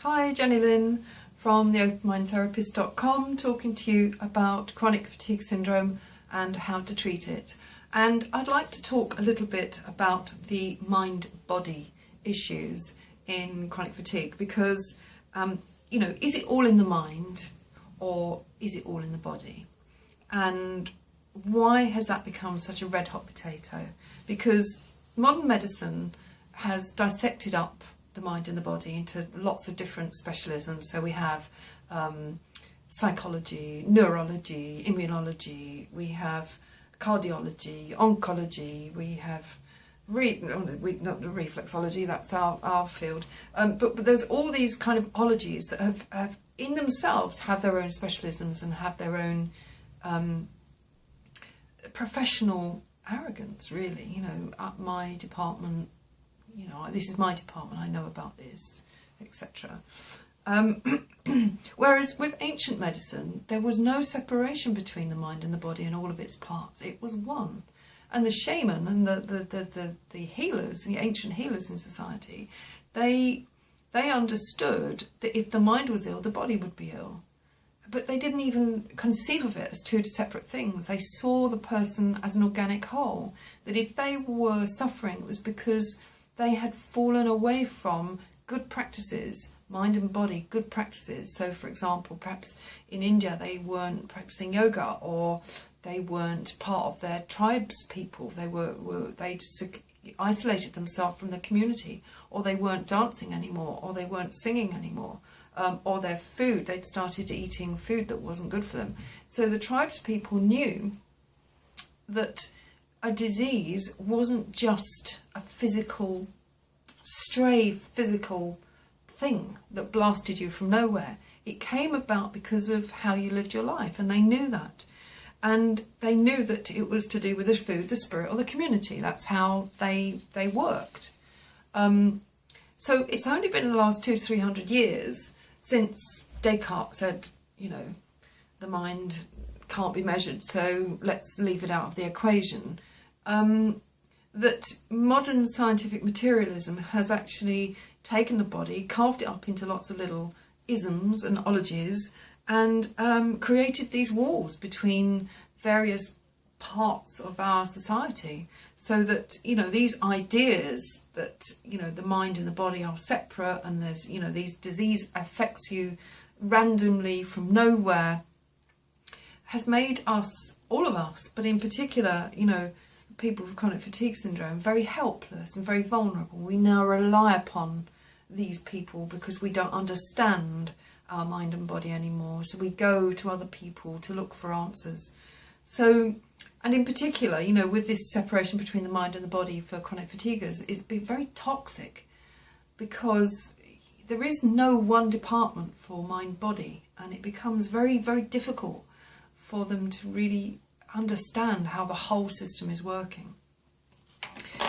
Hi, Jenny Lynn from theopenmindtherapist.com, talking to you about chronic fatigue syndrome and how to treat it. And I'd like to talk a little bit about the mind-body issues in chronic fatigue because, is it all in the mind or is it all in the body? And why has that become such a red-hot potato? Because modern medicine has dissected up the mind and the body into lots of different specialisms. So we have psychology, neurology, immunology, we have cardiology, oncology, we have not the reflexology, that's our field, but there's all these kind of ologies that have in themselves have their own specialisms and have their own professional arrogance, really. My department, this is my department, I know about this, etc. Whereas with ancient medicine, there was no separation between the mind and the body and all of its parts. It was one. And the shaman and the healers, the ancient healers in society, they understood that if the mind was ill, the body would be ill. But they didn't even conceive of it as two separate things. They saw the person as an organic whole, that if they were suffering, it was because they had fallen away from good practices, mind and body, good practices. So, for example, perhaps in India they weren't practicing yoga, or they weren't part of their tribes people. They'd isolated themselves from the community, or they weren't dancing anymore, or they weren't singing anymore, or their food, they'd started eating food that wasn't good for them. So the tribes people knew that a disease wasn't just a stray physical thing that blasted you from nowhere. It came about because of how you lived your life, and they knew that. And they knew that it was to do with the food, the spirit, or the community. That's how they worked. So it's only been the last 200 to 300 years since Descartes said, the mind can't be measured, so let's leave it out of the equation, that modern scientific materialism has actually taken the body, carved it up into lots of little isms and ologies, and created these walls between various parts of our society, so that these ideas that the mind and the body are separate, and there's these disease affects you randomly from nowhere, has made us, all of us, but in particular people with chronic fatigue syndrome, very helpless and very vulnerable. We now rely upon these people because we don't understand our mind and body anymore, so we go to other people to look for answers. So, and in particular, with this separation between the mind and the body for chronic fatiguers, it's been very toxic, because there is no one department for mind-body, and it becomes very, very difficult for them to really understand how the whole system is working.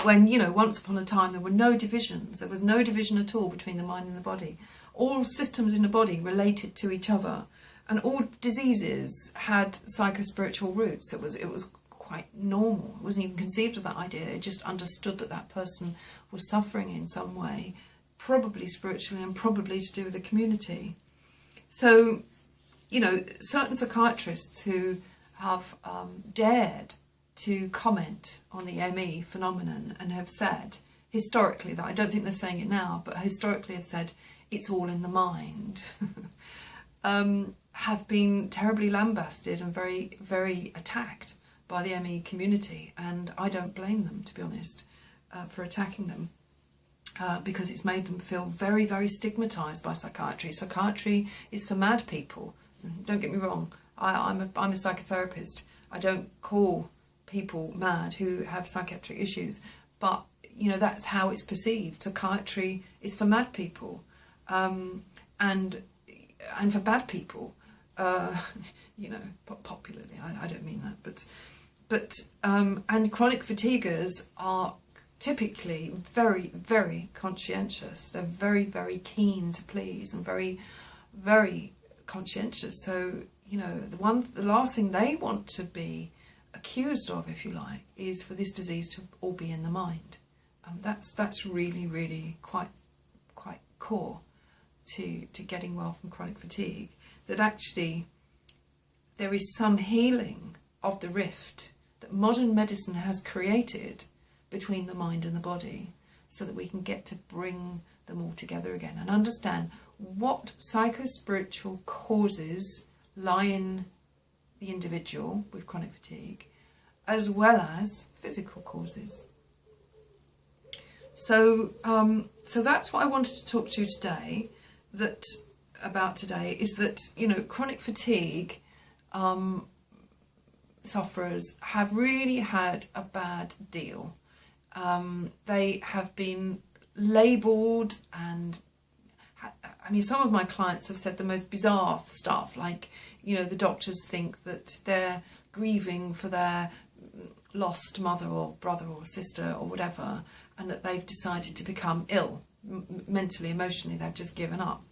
When, once upon a time there were no divisions, there was no division at all between the mind and the body. All systems in the body related to each other, and all diseases had psychospiritual roots. It was quite normal. It wasn't even conceived of that idea. It just understood that that person was suffering in some way, probably spiritually and probably to do with the community. So, certain psychiatrists who have dared to comment on the ME phenomenon and have said, historically, that I don't think they're saying it now, but historically have said it's all in the mind, have been terribly lambasted and very, very attacked by the ME community. And I don't blame them, to be honest, for attacking them, because it's made them feel very, very stigmatised by psychiatry. Psychiatry is for mad people. Don't get me wrong. I'm a psychotherapist. I don't call people mad who have psychiatric issues, but that's how it's perceived. Psychiatry is for mad people, and for bad people. Popularly, I don't mean that, but and chronic fatiguers are typically very, very conscientious. They're very, very keen to please and very, very conscientious. So the last thing they want to be accused of, if you like, is for this disease to all be in the mind. That's really, really quite core to getting well from chronic fatigue, that actually there is some healing of the rift that modern medicine has created between the mind and the body, so that we can get to bring them all together again and understand what psychospiritual causes lie in the individual with chronic fatigue, as well as physical causes. So so that's what I wanted to talk to you today about today, is that, you know, chronic fatigue sufferers have really had a bad deal. They have been labelled, and I mean, some of my clients have said the most bizarre stuff, like, you know, the doctors think that they're grieving for their lost mother or brother or sister or whatever, and that they've decided to become ill, mentally, emotionally, they've just given up.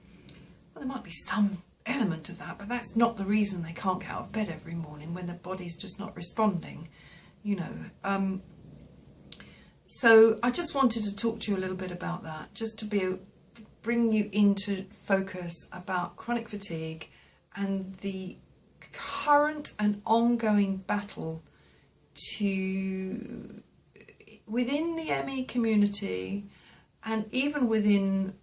Well, there might be some element of that, but that's not the reason they can't get out of bed every morning when their body's just not responding, you know. So I just wanted to talk to you a little bit about that, just to bring you into focus about chronic fatigue and the current and ongoing battle within the ME community, and even within,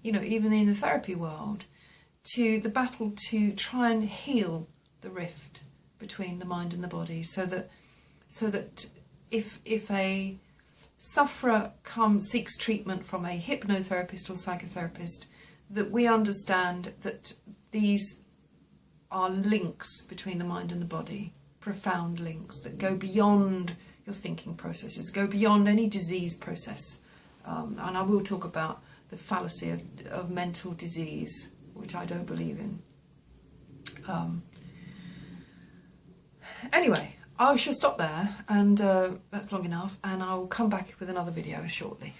you know, even in the therapy world, to the battle to try and heal the rift between the mind and the body, so that if a sufferer seeks treatment from a hypnotherapist or psychotherapist, that we understand that these are links between the mind and the body, profound links that go beyond your thinking processes, go beyond any disease process. And I will talk about the fallacy of mental disease, which I don't believe in. Anyway, I shall stop there, and that's long enough, and I'll come back with another video shortly.